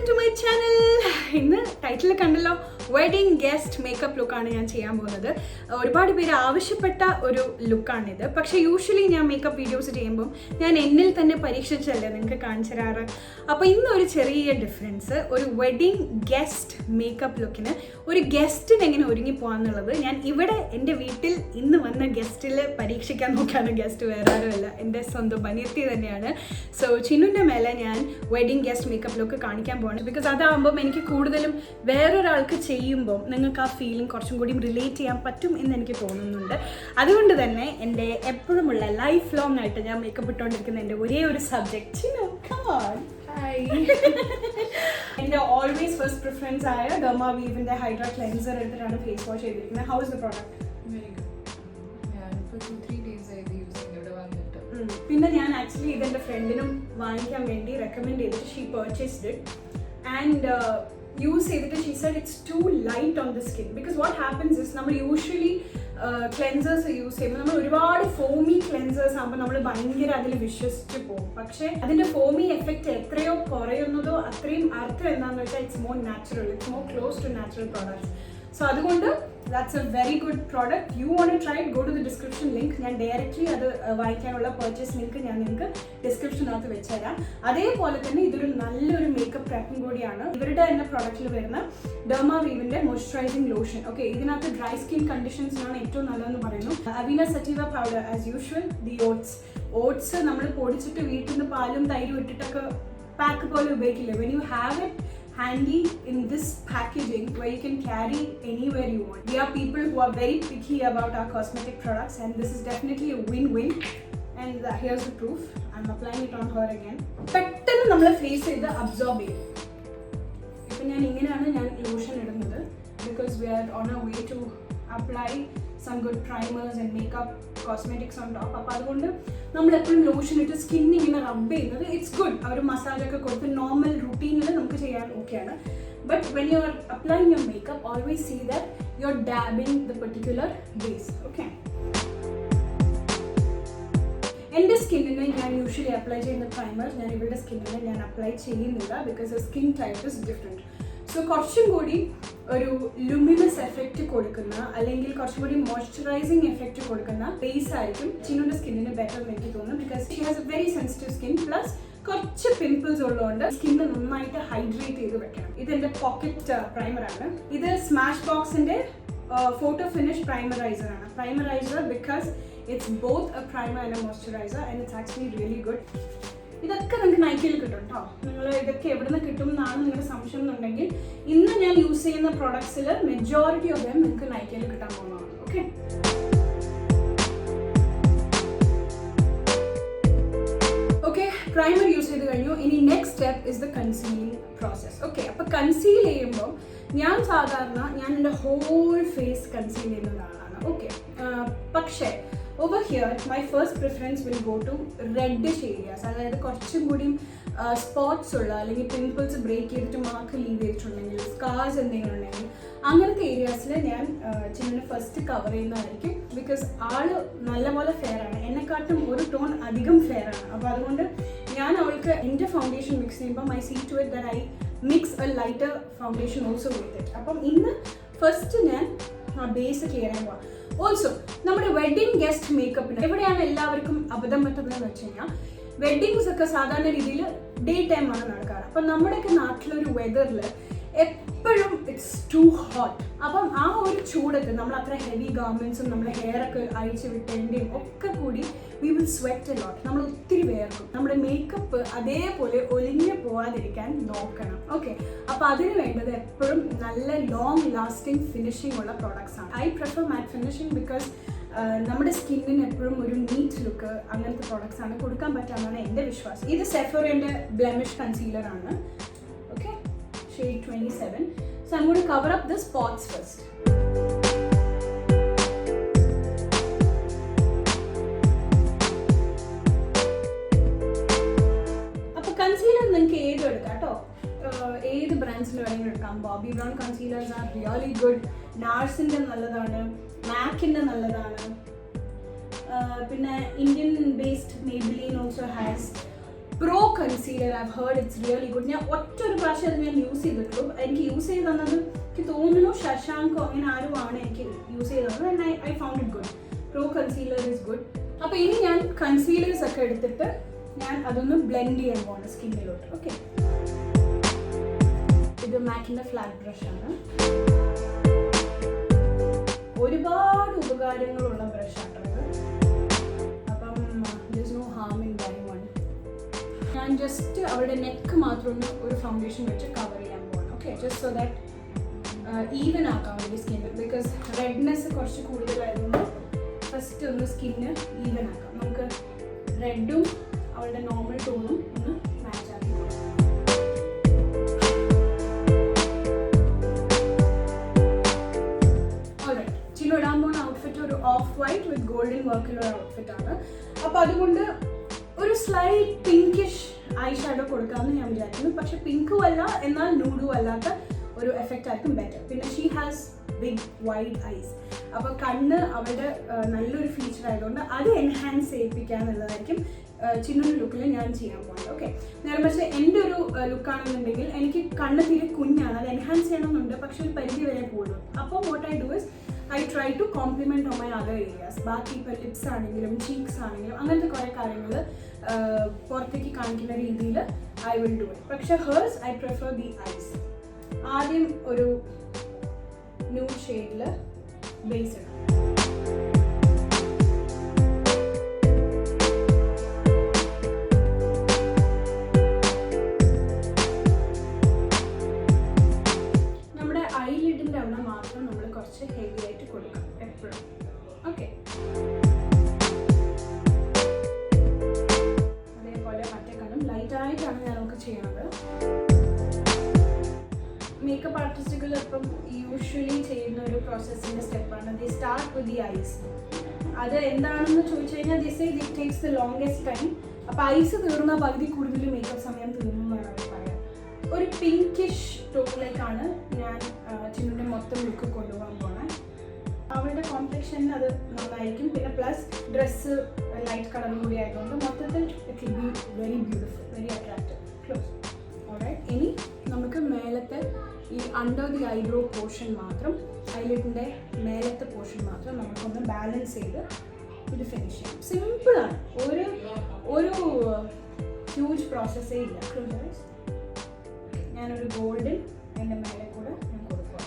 Welcome to my channel. ഇന്ന് title കണ്ടല്ലോ, wedding guest makeup ലുക്കാണ് ഞാൻ ചെയ്യാൻ പോകുന്നത്. ഒരുപാട് പേര് ആവശ്യപ്പെട്ട ഒരു ലുക്കാണിത്. പക്ഷേ യൂഷ്വലി ഞാൻ മേക്കപ്പ് വീഡിയോസ് ചെയ്യുമ്പം ഞാൻ എന്നിൽ തന്നെ പരീക്ഷിച്ചല്ലേ നിങ്ങൾക്ക് കാണിച്ചു തരാറ്. അപ്പോൾ ഇന്നൊരു ചെറിയ ഡിഫറൻസ്, ഒരു വെഡിങ് ഗസ്റ്റ് മേക്കപ്പ് ലുക്കിന് ഒരു ഗസ്റ്റിന് എങ്ങനെ ഒരുങ്ങി പോകാന്നുള്ളത് ഞാൻ ഇവിടെ എൻ്റെ വീട്ടിൽ ഇന്ന് വന്ന ഗസ്റ്റിൽ പരീക്ഷിക്കാൻ നോക്കുകയാണ്. ഗസ്റ്റ് വേറെ ആരുമല്ല, എൻ്റെ സ്വന്തം ബനിയത്തി തന്നെയാണ്. സോ ചിന്നുൻ്റെ മേലെ ഞാൻ വെഡിങ് ഗസ്റ്റ് മേക്കപ്പ് ലുക്ക് കാണിക്കാൻ പോകണം. ബിക്കോസ് അതാകുമ്പം എനിക്ക് കൂടുതലും വേറൊരാൾക്ക് ചെയ്യുമ്പം നിങ്ങൾക്ക് ആ ഫീലിംഗ് കുറച്ചും കൂടി റിലേറ്റ് ചെയ്യാൻ പറ്റും എന്ന് എനിക്ക് തോന്നുന്നുണ്ട്. അതുകൊണ്ട് തന്നെ എൻ്റെ എപ്പോഴുമുള്ള ലൈഫ് ലോങ് ആയിട്ട് ഞാൻ മേക്കപ്പ് ഇട്ടുകൊണ്ടിരിക്കുന്ന എൻ്റെ ഒരേ ഒരു സബ്ജക്റ്റ് ചിന്നു. Come on. എൻ്റെ ഓൾവേസ് ഫസ്റ്റ് പ്രിഫറൻസ് ആയ ഡെർമാ വീവിൻ്റെ ഹൈഡ്രാ ക്ലെൻസർ എടുത്തിട്ടാണ് ഫേസ് വാഷ് ചെയ്തിരിക്കുന്നത്. How is the product? പിന്നെ ഞാൻ ആക്ച്വലി ഇതെൻ്റെ ഫ്രണ്ടിനും വാങ്ങിക്കാൻ വേണ്ടി റെക്കമെൻഡ് ചെയ്തിട്ട് she purchased it and use ചെയ്തിട്ട് she said it's too light on the skin. Because what happens is നമ്മൾ യൂഷ്വലി ക്ലെൻസേഴ്സ് യൂസ് ചെയ്യുമ്പോൾ നമ്മൾ ഒരുപാട് ഫോമി ക്ലെൻസേഴ്സ് ആകുമ്പോൾ നമ്മൾ ഭയങ്കര അതിൽ വിശ്വസിച്ച് പോകും. പക്ഷേ അതിൻ്റെ ഫോമി എഫക്റ്റ് എത്രയോ കുറയുന്നതോ അത്രയും അർത്ഥം എന്താണെന്ന് വെച്ചാൽ it's more natural, it's more close to natural products. So അതുകൊണ്ട് that's a very good product. You want to try it, go to the description link. ഞാൻ ഡയറക്റ്റ്ലി അത് വാങ്ങിക്കാനുള്ള പർച്ചേസ് ലിങ്ക് ഞാൻ നിങ്ങൾക്ക് ഡിസ്ക്രിപ്ഷനകത്ത് വെച്ചുതരാം. അതേപോലെ തന്നെ ഇതൊരു നല്ലൊരു മേക്കപ്പ് പ്രാപ്പും കൂടിയാണ്. ഇവരുടെ തന്നെ പ്രോഡക്റ്റിൽ വരുന്ന ഡെർമാ വീവിൻ്റെ മോയ്സ്ചറൈസിംഗ് ലോഷൻ. ഓക്കെ, ഇതിനകത്ത് ഡ്രൈ സ്കിൻ കണ്ടീഷൻസിനാണ് ഏറ്റവും നല്ലതെന്ന് പറയുന്നു. Avena sativa powder as usual. The oats നമ്മൾ പൊടിച്ചിട്ട് വീട്ടിൽ നിന്ന് പാലും തൈരും ഇട്ടിട്ടൊക്കെ പാക്ക് പോലെ ഉപയോഗിക്കില്ല. When you have it handy in this packaging where you can carry anywhere you want. We are people who are very picky about our cosmetic products and this is definitely a win-win. And here's the proof. I'm applying it on her again. പെട്ടെന്ന് നമ്മളെ face ചെയ്ത് absorb ചെയ്യും. ഇപ്പം ഞാൻ ഇങ്ങനെയാണ് ഞാൻ lotion ഇടുന്നത്. Because we are on our way to apply some good primers and makeup cosmetics on top. അപ്പോൾ അതുകൊണ്ട് നമ്മൾ എപ്പോഴും ലോഷൻ ഇട്ട് സ്കിൻ ഇങ്ങനെ റബ്ബ് ചെയ്യുന്നത് ഇറ്റ്സ് ഗുഡ്. ആ ഒരു മസാജൊക്കെ കൊടുത്ത് നോർമൽ റുട്ടീനിൽ നമുക്ക് ചെയ്യാൻ ഓക്കെയാണ്. But when you are applying your makeup always see that you are dabbing the particular base. Okay, എൻ്റെ സ്കിന്നിന് ഞാൻ യൂഷ്വലി അപ്ലൈ ചെയ്യുന്ന പ്രൈമർ ഞാൻ ഇവരുടെ സ്കിന്നിന് ഞാൻ അപ്ലൈ ചെയ്യുന്നില്ല. Because skin type is different. So കുറച്ചും കൂടി ഒരു ലുമിനസ് എഫക്റ്റ് കൊടുക്കുന്ന അല്ലെങ്കിൽ കുറച്ചും കൂടി മോയ്സ്ചറൈസിങ് എഫക്റ്റ് കൊടുക്കുന്ന ബേസ് ആയിരിക്കും ചിന്നുൻ്റെ സ്കിന്നിന് ബെറ്റർ എന്ന് എനിക്ക് തോന്നുന്നു. Because she has a very sensitive skin plus കുറച്ച് പിമ്പിൾസ് ഉള്ളതുകൊണ്ട് സ്കിന്ന് നന്നായിട്ട് ഹൈഡ്രേറ്റ് ചെയ്ത് വെക്കണം. ഇതെൻ്റെ പോക്കറ്റ് പ്രൈമറാണ്. ഇത് സ്മാഷ് ബോക്സിൻ്റെ ഫോട്ടോ ഫിനിഷ് പ്രൈമറൈസറാണ്. Primerizer because it's both a primer and a moisturiser and it's actually really good. ഇതൊക്കെ നിങ്ങൾക്ക് നൈക്കയിൽ കിട്ടും കേട്ടോ. നിങ്ങൾ ഇതൊക്കെ എവിടെ നിന്ന് കിട്ടും എന്നാണ് നിങ്ങളുടെ സംശയം എന്നുണ്ടെങ്കിൽ ഇന്ന് ഞാൻ യൂസ് ചെയ്യുന്ന പ്രൊഡക്ട്സിൽ മെജോറിറ്റി ഓഫ് ദം നിങ്ങൾക്ക് നൈക്കയിൽ കിട്ടാൻ പോകുന്നതാണ്. ഓക്കെ, ഓക്കെ, പ്രൈമർ യൂസ് ചെയ്ത് കഴിഞ്ഞു. ഇനി next step is the concealing process. Okay, അപ്പോൾ കൺസീൽ ചെയ്യുമ്പോൾ ഞാൻ സാധാരണ എൻ്റെ ഹോൾ ഫേസ് കൺസീൽ ചെയ്യുന്ന ആളാണ്. ഓക്കെ, പക്ഷേ over here my first preference will go to reddish areas. അതായത് കുറച്ചും കൂടി സ്പോട്ട്സ് ഉള്ള അല്ലെങ്കിൽ പിമ്പിൾസ് ബ്രേക്ക് ചെയ്തിട്ട് മാർക്ക് ലീവ് ചെയ്തിട്ടുണ്ടെങ്കിൽ സ്കാർസ് എന്തെങ്കിലും ഉണ്ടെങ്കിൽ അങ്ങനത്തെ ഏരിയാസിൽ ഞാൻ ചിന്നിനെ ഫസ്റ്റ് കവർ ചെയ്യുന്നതായിരിക്കും. ബിക്കോസ് ആള് നല്ലപോലെ ഫെയർ ആണ്, എന്നെക്കാട്ടും ഒരു ടോൺ അധികം ഫെയർ ആണ്. അപ്പോൾ അതുകൊണ്ട് ഞാൻ അവൾക്ക് എൻ്റെ ഫൗണ്ടേഷൻ മിക്സ് ചെയ്യുമ്പോൾ I see to it that I mix a lighter foundation also with it. അപ്പം ഇന്ന് ഫസ്റ്റ് ഞാൻ ബേസ് ക്ലിയർ ചെയ്യാൻ പോവാം. ഓൾസോ നമ്മുടെ വെഡിങ് ഗസ്റ്റ് മേക്കപ്പിന് എവിടെയാണ് എല്ലാവർക്കും അബദ്ധം പറ്റുന്നതെന്ന് വെച്ച് കഴിഞ്ഞാൽ വെഡിങ്സ് ഒക്കെ സാധാരണ രീതിയിൽ ഡേ ടൈം ആണ് നടക്കാറ്. അപ്പം നമ്മുടെയൊക്കെ നാട്ടിലൊരു വെതറിൽ എപ്പോഴും ഇറ്റ്സ് ടു ഹോട്ട്. അപ്പം ആ ഒരു ചൂടത്ത് നമ്മൾ അത്ര ഹെവി ഗാർമെൻറ്റ്സും നമ്മുടെ ഹെയർ ഒക്കെ അഴിച്ച് വിട്ടേൻ്റെയും ഒക്കെ കൂടി we will sweat a lot. നമ്മൾ ഒത്തിരി വേർക്കും. നമ്മുടെ മേക്കപ്പ് അതേപോലെ ഒലിഞ്ഞു പോകാതിരിക്കാൻ നോക്കണം. ഓക്കെ, അപ്പോൾ അതിന് വേണ്ടത് എപ്പോഴും നല്ല ലോങ് ലാസ്റ്റിംഗ് ഫിനിഷിംഗ് ഉള്ള പ്രോഡക്ട്സ് ആണ്. I prefer mat finishing because നമ്മുടെ സ്കിന്നിന് എപ്പോഴും ഒരു നീറ്റ് ലുക്ക് അങ്ങനത്തെ പ്രോഡക്ട്സ് ആണ് കൊടുക്കാൻ പറ്റാമെന്നാണ് എൻ്റെ വിശ്വാസം. ഇത് സെഫോറിൻ്റെ ബ്ലെമിഷ് കൺസീലർ ആണ്. Okay, shade 27. So I'm going to cover up the spots first. അപ്പോൾ കൺസീലർ നിങ്ങൾക്ക് ഏതും എടുക്കാം കേട്ടോ. ഏത് ബ്രാൻഡ്സിൽ വേണമെങ്കിലും എടുക്കാം. Bobbi Brown concealers are really good. നാർസിൻ്റെ നല്ലതാണ്, മാക്കിൻ്റെ നല്ലതാണ്. പിന്നെ Indian based Maybelline also has pro concealer I heard it's really good. ഞാൻ ഒറ്റൊരു പ്രാവശ്യം അത് ഞാൻ യൂസ് ചെയ്തിട്ടുള്ളൂ. എനിക്ക് യൂസ് ചെയ്ത് തന്നത് എനിക്ക് തോന്നുന്നു ശശാങ്കോ അങ്ങനെ ആരും ആണ് എനിക്ക് യൂസ് ചെയ്ത് തന്നത്. And I found it good. Pro concealer is good. അപ്പോൾ ഇനി ഞാൻ കൺസീലേഴ്സ് ഒക്കെ എടുത്തിട്ട് ഞാൻ അതൊന്ന് ബ്ലെൻഡ് ചെയ്യാൻ പോകണം സ്കിന്നിലോട്ട്. ഓക്കെ, ഇത് മാക്കിൻ്റെ ഫ്ലാറ്റ് ബ്രഷാണ്. ഒരുപാട് ഉപകാരങ്ങളുള്ള ബ്രഷാണ് ഇത്. അപ്പം there's no harm in buying one. ഞാൻ ജസ്റ്റ് അവരുടെ നെക്ക് മാത്രം ഒന്ന് ഒരു ഫൗണ്ടേഷൻ വെച്ച് കവർ ചെയ്യാൻ പോകണം. Okay, just so that even ആക്കാൻ വേണ്ടി സ്കിന്ന്. ബിക്കോസ് റെഡ്നെസ് കുറച്ച് കൂടുതലായതുകൊണ്ട് ഫസ്റ്റ് ഒന്ന് സ്കിന്ന് ഈവൻ ആക്കാം. നമുക്ക് റെഡും അവളുടെ നോർമൽ ടോണും ഒന്ന് മാച്ച് ആക്കി കൊടുക്കാം. ചിന്നു ഇടാൻ പോകുന്ന ഔട്ട്ഫിറ്റ് ഒരു ഓഫ് വൈറ്റ് വിത്ത് ഗോൾഡൻ വർക്കുള്ള ഔട്ട്ഫിറ്റ് ആണ്. അപ്പോൾ അതുകൊണ്ട് ഒരു സ്ലൈറ്റ് പിങ്കിഷ് ഐ ഷാഡോ കൊടുക്കാമെന്ന് ഞാൻ വിചാരിക്കുന്നു. പക്ഷെ പിങ്കും അല്ല എന്നാൽ ന്യൂഡും അല്ലാത്ത ഒരു എഫക്റ്റ് ആയിരിക്കും ബെറ്റർ. പിന്നെ she has big wide eyes. അപ്പോൾ കണ്ണ് അവരുടെ നല്ലൊരു ഫീച്ചർ ആയതുകൊണ്ട് അത് എൻഹാൻസ് ചെയ്യിപ്പിക്കുക എന്നുള്ളതായിരിക്കും ചിന്നുവിൻ്റെ ലുക്കിൽ ഞാൻ ചെയ്യാൻ പോകുന്നത്. ഓക്കെ, നേരെ പക്ഷേ എൻ്റെ ഒരു ലുക്കാണെന്നുണ്ടെങ്കിൽ എനിക്ക് കണ്ണ് തീരെ കുഞ്ഞാണ്, അത് എൻഹാൻസ് ചെയ്യണമെന്നുണ്ട്, പക്ഷെ ഒരു പരിധി വരെ പോകുള്ളൂ. അപ്പോൾ what I do is I try to complement on my other areas. ബാക്കി ഇപ്പോൾ ലിപ്സ് ആണെങ്കിലും ചീക്സ് ആണെങ്കിലും അങ്ങനത്തെ കുറേ കാര്യങ്ങൾ പുറത്തേക്ക് കാണിക്കുന്ന രീതിയിൽ ഐ വിൽ ഡു ഇറ്റ്. പക്ഷേ hers I prefer the eyes. ആദ്യം ഒരു ന്യൂഡ് ഷെയ്ഡിൽ ബേസ് ഇടാം. നമ്മുടെ ഐലിഡിൻ്റെ അവിടെ മാത്രം നമ്മൾ കുറച്ച് ഹെവി ആയിട്ട് കൊടുക്കണം എപ്പോഴും. ഓക്കെ, അതേപോലെ മറ്റേ കണ്ണും ലൈറ്റായിട്ടാണ് ഞാൻ നമുക്ക് ചെയ്യണത്. മേക്കപ്പ് ആർട്ടിസ്റ്റുകൾ ഇപ്പം യൂഷ്വലി ചെയ്യുന്ന ഒരു പ്രോസസ്സിൻ്റെ സ്റ്റെപ്പാണ് the start with the eyes. അത് എന്താണെന്ന് ചോദിച്ചു കഴിഞ്ഞാൽ this is it takes the longest time. അപ്പോൾ ഐസ് തീർന്ന പകുതി കൂടുതൽ മേക്കപ്പ് സമയം തീർന്നു എന്നാണ് അവർ പറയാം. ഒരു പിങ്കിഷ് ടോണിലേക്കാണ് ഞാൻ ചിന്നുവിൻ്റെ മൊത്തം ലുക്ക് കൊണ്ടുപോകാൻ പോണേ. അവളുടെ കോംപ്ലക്ഷനിൽ അത് നന്നായിരിക്കും. പിന്നെ പ്ലസ് ഡ്രസ്സ് ലൈറ്റ് കളറും കൂടി ആയതുകൊണ്ട് മൊത്തത്തിൽ it will be very beautiful, very attractive. Close. Alright, ഇനി നമുക്ക് മേലത്തെ ഈ അണ്ടർ ദി ഐബ്രോ പോർഷൻ മാത്രം, ഐലിഡിൻ്റെ മേലത്തെ പോർഷൻ മാത്രം നമുക്കൊന്ന് ബാലൻസ് ചെയ്ത് ഇത് ഫിനിഷ് ചെയ്യാം. സിമ്പിളാണ്, ഒരു ഹ്യൂജ് പ്രോസസ്സേ ഇല്ല. ഞാനൊരു ഗോൾഡൻ എൻ്റെ മേലെ കൂടെ ഞാൻ കൊടുക്കുക.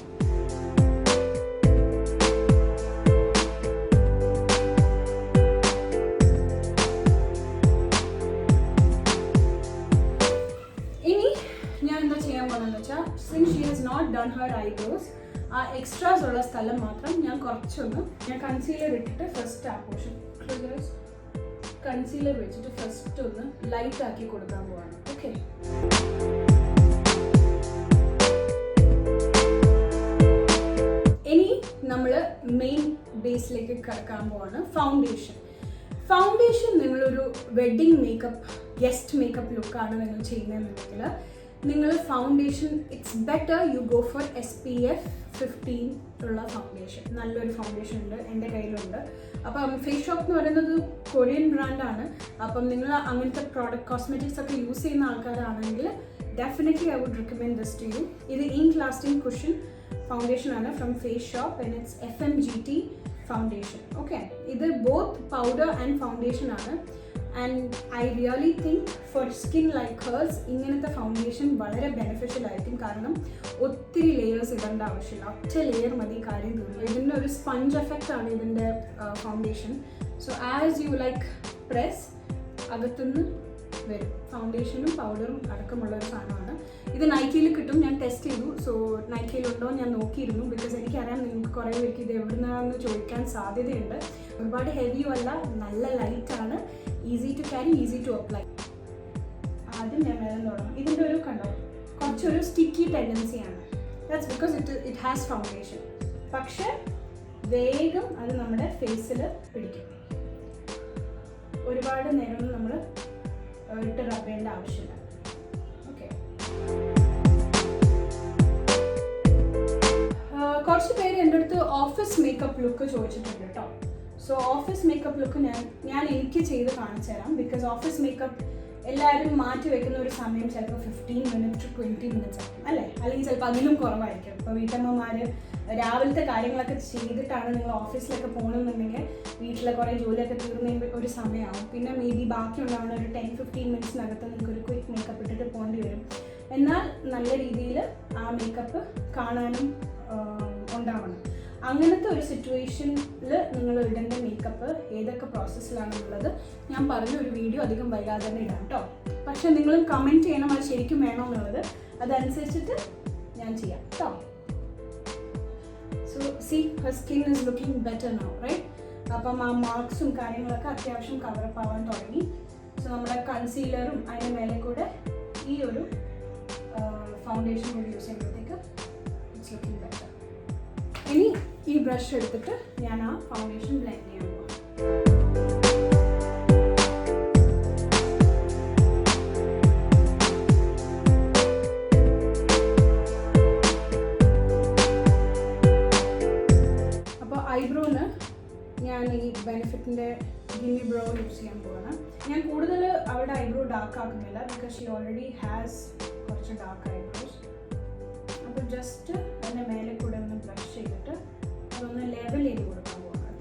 ഇനി ഞാൻ എന്താ ചെയ്യാൻ പോകുന്നതെന്ന് വെച്ചാൽ, since she has not done her eyebrows, ആ എക്സ്ട്രാസ് ഉള്ള സ്ഥലം മാത്രം ഞാൻ കുറച്ചൊന്ന് ഞാൻ കൺസീലർ ഇട്ടിട്ട് ഫസ്റ്റ് ആ പോർഷൻ കൺസീലർ വെച്ചിട്ട് ഫസ്റ്റ് ഒന്ന് ലൈറ്റ് ആക്കി കൊടുക്കാൻ പോവാണ്. ഓക്കെ, ഇനി നമ്മൾ മെയിൻ ബേസിലേക്ക് കിടക്കാൻ പോവാണ്. ഫൗണ്ടേഷൻ നിങ്ങളൊരു വെഡ്ഡിങ് മേക്കപ്പ്, ഗസ്റ്റ് മേക്കപ്പ് ലുക്കാണ് നിങ്ങൾ ചെയ്യുന്നതെന്നുണ്ടെങ്കിൽ നിങ്ങൾ foundation it's better you go for SPF 15 ഉള്ള ഫൗണ്ടേഷൻ. നല്ലൊരു ഫൗണ്ടേഷൻ ഉണ്ട്, എൻ്റെ കയ്യിലുണ്ട്. അപ്പം ഫേസ് ഷോപ്പ് എന്ന് പറയുന്നത് കൊറിയൻ ബ്രാൻഡാണ്. അപ്പം നിങ്ങൾ അങ്ങനത്തെ പ്രോഡക്റ്റ് കോസ്മെറ്റിക്സ് ഒക്കെ യൂസ് ചെയ്യുന്ന ആൾക്കാരാണെങ്കിൽ definitely I would recommend this to you. ഇത് ഇങ്ക് ലാസ്റ്റിംഗ് കുഷൻ ഫൗണ്ടേഷൻ ആണ് from Face Shop and it's FMGT foundation. Okay, ഇത് ബോത്ത് പൗഡർ ആൻഡ് ഫൗണ്ടേഷൻ ആണ്. And I really think for skin like hers ഇങ്ങനത്തെ foundation വളരെ beneficial ആയിരിക്കും. കാരണം ഒത്തിരി layers ഇടേണ്ട ആവശ്യമില്ല, ഒറ്റ ലെയർ മതി, കാര്യം തീർന്നു. ഇതിൻ്റെ ഒരു സ്പഞ്ച് എഫക്റ്റ് ആണ് ഇതിൻ്റെ foundation. So as you like press അകത്തുനിന്ന് വരും. ഫൗണ്ടേഷനും പൗഡറും അടക്കമുള്ള ഒരു സാധനമാണ്. ഇത് നൈക്കയിൽ കിട്ടും, ഞാൻ ടെസ്റ്റ് ചെയ്തു. സോ നൈക്കയിലുണ്ടോ ഞാൻ നോക്കിയിരുന്നു. ബിക്കോസ് എനിക്കറിയാം നിങ്ങൾക്ക് കുറേ പേർക്ക് ഇത് എവിടുന്നാണെന്ന് ചോദിക്കാൻ സാധ്യതയുണ്ട്. ഒരുപാട് ഹെവിയും അല്ല, നല്ല ലൈറ്റാണ്, easy to carry, easy to apply. ആദ്യം ഞാൻ മേലെ തുടങ്ങും. ഇതിൻ്റെ ഒരു കണ്ടോ കുറച്ചൊരു സ്റ്റിക്കി ടെൻഡൻസിയാണ്. That's because it has foundation. പക്ഷേ വേഗം അത് നമ്മുടെ ഫേസിൽ പിടിക്കും. ഒരുപാട് നേരം നമ്മൾ ഇട്ട് റബ് ചെയ്യേണ്ട ആവശ്യമില്ല. ഓക്കെ, കുറച്ച് പേര് എൻ്റെ അടുത്ത് ഓഫീസ് മേക്കപ്പ് ലുക്ക് ചോദിച്ചിട്ടുണ്ട് കേട്ടോ. സോ ഓഫീസ് മേക്കപ്പ് ലുക്ക് ഞാൻ എനിക്ക് ചെയ്ത് കാണിച്ചു തരാം. ബിക്കോസ് ഓഫീസ് മേക്കപ്പ് എല്ലാവരും മാറ്റി വെക്കുന്ന ഒരു സമയം ചിലപ്പോൾ 15 minutes to 20 minutes ആയിരിക്കും അല്ലേ, അല്ലെങ്കിൽ ചിലപ്പോൾ അതിലും കുറവായിരിക്കും. ഇപ്പോൾ വീട്ടമ്മമാർ രാവിലത്തെ കാര്യങ്ങളൊക്കെ ചെയ്തിട്ടാണ് നിങ്ങൾ ഓഫീസിലൊക്കെ പോകണമെന്നുണ്ടെങ്കിൽ വീട്ടിലെ കുറേ ജോലിയൊക്കെ തീർന്ന ഒരു സമയമാവും. പിന്നെ മേ ബി ബാക്കി ഉണ്ടാവുന്ന ഒരു 10-15 minutesനകത്ത് നിങ്ങൾക്ക് ഒരു ക്വിക്ക് മേക്കപ്പ് ഇട്ടിട്ട് പോകേണ്ടി വരും. എന്നാൽ നല്ല രീതിയിൽ ആ മേക്കപ്പ് കാണാനും ഉണ്ടാവണം. അങ്ങനത്തെ ഒരു സിറ്റുവേഷനിൽ നിങ്ങൾ ഇടേണ്ട മേക്കപ്പ് ഏതൊക്കെ പ്രോസസ്സിലാണെന്നുള്ളത് ഞാൻ പറഞ്ഞ ഒരു വീഡിയോ അധികം വൈകാതെ തന്നെ ഇടാം കേട്ടോ. പക്ഷെ നിങ്ങളും കമൻറ്റ് ചെയ്യണം അത് ശരിക്കും വേണോ എന്നുള്ളത്, അതനുസരിച്ചിട്ട് ഞാൻ ചെയ്യാം കേട്ടോ. So see her skin is looking better now right. അപ്പം ആ മാർക്സും കാര്യങ്ങളൊക്കെ അത്യാവശ്യം കവറപ്പ് ആവാൻ തുടങ്ങി. സോ നമ്മുടെ കൺസീലറും അതിൻ്റെ മേലെ കൂടെ ഈ ഒരു ഫൗണ്ടേഷൻ കൂടി യൂസ് ചെയ്യുമ്പോഴത്തേക്ക് ഇറ്റ്സ് ലുക്കിംഗ് ബെറ്റർ. ഇനി ഈ ബ്രഷ് എടുത്തിട്ട് ഞാൻ ആ ഫൗണ്ടേഷൻ ബ്ലെൻഡ് ചെയ്യാൻ പോകാം. അപ്പോൾ ഐബ്രോന് ഞാൻ ഈ ബെനിഫിറ്റിൻ്റെ ഗിമ്മി ബ്രോ യൂസ് ചെയ്യാൻ പോവാണ്. ഞാൻ കൂടുതൽ അവളുടെ ഐബ്രോ ഡാർക്ക് ആക്കുന്നില്ല, ബിക്കോസ് ഷീ ഓൾറെഡി ഹാസ് കുറച്ച് ഡാർക്ക് ഐബ്രോസ്. അപ്പോൾ ജസ്റ്റ് അതിൻ്റെ മേലെ കൂടെ ഒന്ന് ബ്രഷ് ചെയ്തിട്ട് അതൊന്ന് ലെവൽ ചെയ്ത് കൊടുക്കാൻ പോകണം.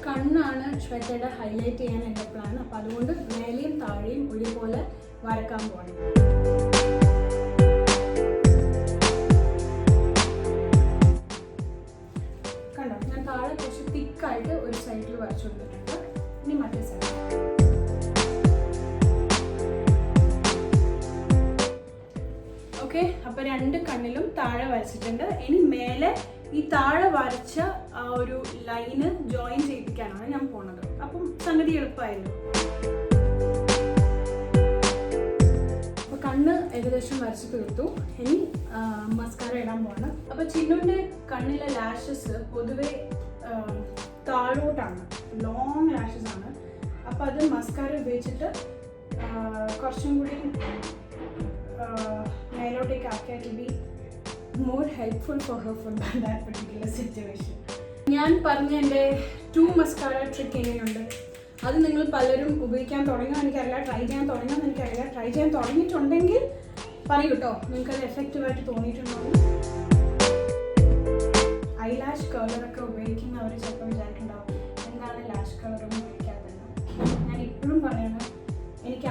കണ്ണാണ് ശ്വേതയുടെ ഹൈലൈറ്റ് ചെയ്യാൻ എൻ്റെ പ്ലാൻ. അപ്പോൾ അതുകൊണ്ട് മേലെയും താഴെയും ഒരുപോലെ വരക്കാൻ പോകണം. കണ്ടോ, ഞാൻ താഴെ കുറച്ച് തിക്കായിട്ട് ഒരു സൈഡിൽ വരച്ചു കൊടുത്തിട്ടുണ്ട്. ഇനി മറ്റേ സൈഡ്. ഓക്കെ, അപ്പോൾ രണ്ട് കണ്ണിലും താഴെ വരച്ചിട്ടുണ്ട്. ഇനി മേലെ ഈ താഴെ വരച്ച ആ ഒരു ലൈന് ജോയിൻ ചെയ്യിപ്പിക്കാനാണ് ഞാൻ പോണത്. അപ്പം സംഗതി എളുപ്പമായിരുന്നു. അപ്പോൾ കണ്ണ് ഏകദേശം വരച്ച് തീർത്തു. ഇനി മസ്കാര ഇടാൻ പോകണം. അപ്പോൾ ചിന്നുവിൻ്റെ കണ്ണിലെ ലാഷസ് പൊതുവെ താഴോട്ടാണ്, ലോങ് ലാഷസ് ആണ്. അപ്പോൾ അത് മസ്കാര ഉപയോഗിച്ചിട്ട് കുറച്ചും കൂടി മേലോട്ടേക്ക് ആക്കിയാൽ to be more helpful for her for that particular situation. ഞാൻ പറഞ്ഞ എൻ്റെ 2 മസ്കാര ട്രിക്ക് എങ്ങനെയുണ്ട്, അത് നിങ്ങൾ പലരും ഉപയോഗിക്കാൻ തുടങ്ങുമോ എനിക്കറിയില്ല, ട്രൈ ചെയ്യാൻ തുടങ്ങുമെന്ന് എനിക്കറിയില്ല. ട്രൈ ചെയ്യാൻ തുടങ്ങിയിട്ടുണ്ടെങ്കിൽ പറയൂ കേട്ടോ, നിങ്ങൾക്കത് എഫക്റ്റീവായിട്ട് തോന്നിയിട്ടുണ്ടോ. ഐലാഷ് കളറൊക്കെ ഉപയോഗിക്കുന്നവർ ചിലപ്പോൾ വിചാരിക്കുന്നുണ്ടാവും എന്താണ് ലാഷ് കളറൊന്നും ഉപയോഗിക്കാത്തത്. ഞാൻ ഇപ്പോഴും പറയണം, എനിക്ക്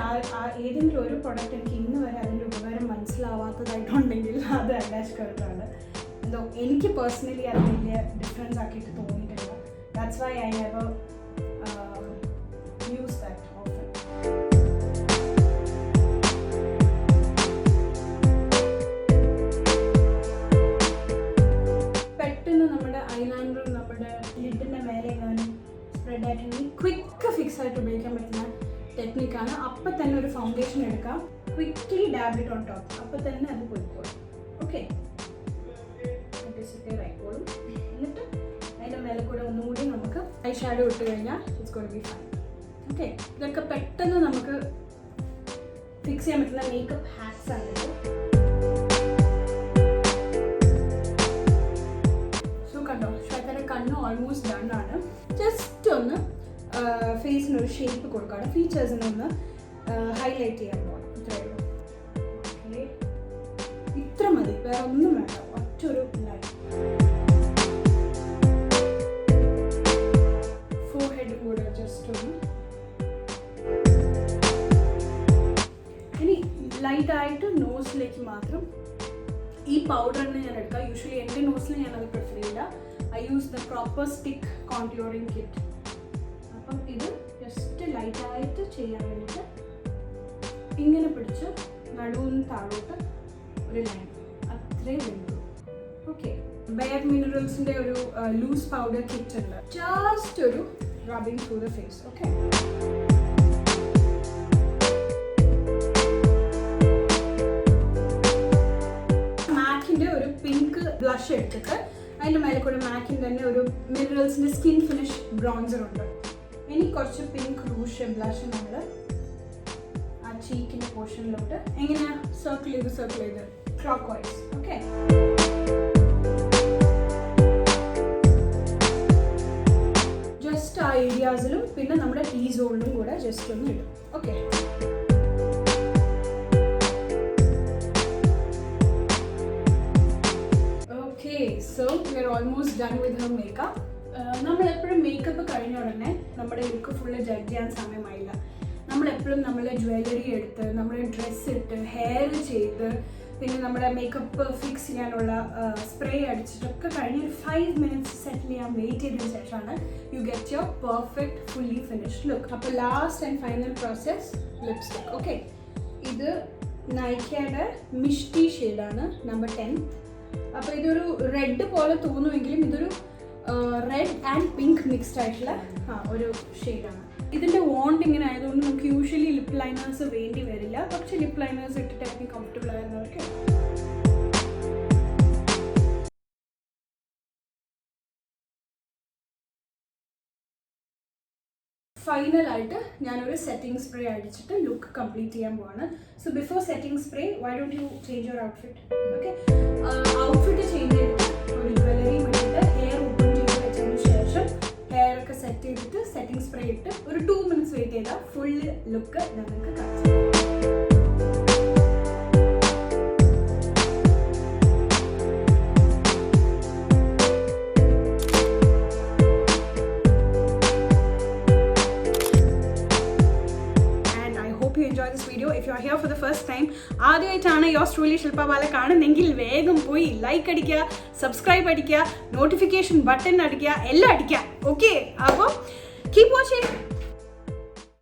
ഏതെങ്കിലും ഒരു പ്രൊഡക്റ്റ് എനിക്ക് ഇന്ന് വരെ അതിൻ്റെ ഉപകാരം മനസ്സിലാവാത്തതായിട്ടുണ്ടെങ്കിൽ അത് ഐലാഷ് കളറാണ്. എന്തോ എനിക്ക് പേഴ്സണലി അത് വലിയ ഡിഫറൻസ് ആക്കിയിട്ട് തോന്നിയിട്ടില്ല. That's why I never use that often. പെട്ടെന്ന് നമ്മുടെ ഐലൈനർ നമ്മുടെ ലിഡിൻ്റെ മേലെ എങ്ങാനും സ്പ്രെഡ് ആയിട്ടുണ്ടെങ്കിൽ ക്വിക്ക് ഫിക്സ് ആയിട്ട് ഉപയോഗിക്കാൻ പറ്റുന്ന ടെക്നിക്കാണ്. അപ്പം തന്നെ ഒരു ഫൗണ്ടേഷൻ എടുക്കാം, quickly dab it on top, അപ്പം തന്നെ അത് പോയിക്കോളും. ഓക്കെ, ആയിക്കോളും. എന്നിട്ട് അതിൻ്റെ മേലെ കൂടെ ഒന്നുകൂടി നമുക്ക് ഐ ഷാഡോ ഇട്ട് കഴിഞ്ഞാൽ it's going to be fine. Okay, ഇതൊക്കെ പെട്ടെന്ന് നമുക്ക് ഫിക്സ് ചെയ്യാൻ പറ്റുന്ന മേക്കപ്പ് ഹാക്സ് ആണ്. സോ കണ്ടോ, ശ്വേതയുടെ കണ്ണ് ഓൾമോസ്റ്റ് ഡൺ ആണ്. ജസ്റ്റ് ഒന്ന് ഫേസിനൊരു ഷേപ്പ് കൊടുക്കുകയാണ്, ഫീച്ചേഴ്സിനൊന്ന് ഹൈലൈറ്റ് ചെയ്യാൻ പോകണം. ഇത്രയേ ഉള്ളൂ. ഓക്കെ, ഇത്ര മതി, വേറെ ഒന്നും വേണ്ട, ഒറ്റൊരു ലൈൻ. ഫോർഹെഡ് കൂടെ ജസ്റ്റ് ഒന്ന്. ഇനി ലൈറ്റായിട്ട് നോസിലേക്ക് മാത്രം ഈ പൗഡറിന് ഞാൻ എടുക്കാം. യൂഷ്വലി എൻ്റെ നോസിൽ ഞാനത് പ്രിഫർ ചെയ്യില്ല. I use the proper stick contouring kit. അപ്പം ഇത് ജസ്റ്റ് ലൈറ്റായിട്ട് ചെയ്യാൻ വേണ്ടിയിട്ട് ഇങ്ങനെ പിടിച്ച് നടുവിന് താഴോട്ട് ഒരു ലൈൻ, അത്രേ വേണ്ടൂ. ഓക്കെ, ബെയർ മിനറൽസിൻ്റെ ഒരു ലൂസ് പൗഡർ കിറ്റ് ഉണ്ട്. ജസ്റ്റ് ഒരു rubbing through the face. Okay, മാക്കിൻ്റെ ഒരു പിങ്ക് ബ്ലഷ് എടുത്തിട്ട് അതിൻ്റെ മേലെ കൂടെ മാക്കിൻ്റെ തന്നെ ഒരു മിനറൽസിൻ്റെ സ്കിൻ ഫിനിഷ് ബ്രോൺസർ ഉണ്ട്. ഇനി കുറച്ച് പിങ്ക് റൂഷ് ബ്ലഷ് നമ്മൾ ആ ചീക്കിൻ്റെ പോർഷനിലോട്ട് എങ്ങനെയാ സർക്കിൾ ചെയ്ത് ക്ലോക്ക് വൈസ്. ഓക്കെ, ജസ്റ്റ് ആ ഏരിയാസിലും പിന്നെ നമ്മുടെ ടീ സോണിലും കൂടെ ജസ്റ്റ് ഒന്ന് ഇടും. Okay, okay, so we are almost done with Har makeup. നമ്മളെപ്പോഴും മേക്കപ്പ് കഴിഞ്ഞ ഉടനെ നമ്മുടെ ലുക്ക് ഫുള്ള് ജഡ്ജ് ചെയ്യാൻ സമയമായില്ല. നമ്മളെപ്പോഴും നമ്മളെ ജ്വല്ലറി എടുത്ത് നമ്മുടെ ഡ്രസ്സ് ഇട്ട് ഹെയർ ചെയ്ത് പിന്നെ നമ്മുടെ മേക്കപ്പ് ഫിക്സ് ചെയ്യാനുള്ള സ്പ്രേ അടിച്ചിട്ടൊക്കെ കഴിഞ്ഞ് ഒരു 5 minutes സെറ്റിൽ ചെയ്യാൻ വെയിറ്റ് ചെയ്തതിന് ശേഷമാണ് you get your perfect fully finished look. അപ്പോൾ last and final process lipstick. Okay, ഇത് നൈക്കയുടെ മിഷ്ടി ഷെയ്ഡാണ്, നമ്പർ 10. അപ്പോൾ ഇതൊരു റെഡ് പോലെ തോന്നുമെങ്കിലും ഇതൊരു റെഡ് ആൻഡ് പിങ്ക് മിക്സ്ഡ് ആയിട്ടുള്ള ഒരു ഷെയ്ഡാണ്. ഇതിൻ്റെ വോണ്ട് ഇങ്ങനെ ആയതുകൊണ്ട് നമുക്ക് യൂഷ്വലി ലിപ്പ് ലൈനേഴ്സ് വേണ്ടി വരില്ല, പക്ഷേ ലിപ്പ് ലൈനേഴ്സ് ഇട്ടിട്ട് എനിക്ക് കംഫർട്ടബിൾ ആയിരുന്നവർക്ക്. ഫൈനലായിട്ട് ഞാനൊരു സെറ്റിംഗ് സ്പ്രേ അടിച്ചിട്ട് ലുക്ക് കംപ്ലീറ്റ് ചെയ്യാൻ പോവാണ്. So before setting spray why don't you change your outfit? Okay, outfit change ചെയ്തിട്ട് ഒരു ജ്വല്ലറി വേണ്ടിയിട്ട് ഹെയർ ഓപ്പൺ ചെയ്ത് വെച്ചതിന് ശേഷം ഹെയർ ഒക്കെ സെറ്റ് ചെയ്തിട്ട് സെറ്റിംഗ് സ്പ്രേ ഇട്ട് ഒരു 2 minutes വെയിറ്റ് ചെയ്താൽ ഫുൾ ലുക്ക് ഞങ്ങൾക്ക് കാണിച്ചു. You enjoy this video. If you are here for the first time, ആദ്യമായിട്ടാണ് yours truly ശില്പ ബാല കാണുന്നെങ്കിൽ വേഗം പോയി ലൈക്ക് അടിക്കുക, സബ്സ്ക്രൈബ് അടിക്കുക, നോട്ടിഫിക്കേഷൻ ബട്ടൺ അടിക്കുക, എല്ലാം അടിക്കുക. ഓക്കെ, അപ്പോൾ കീപ് വാച്ചിങ്.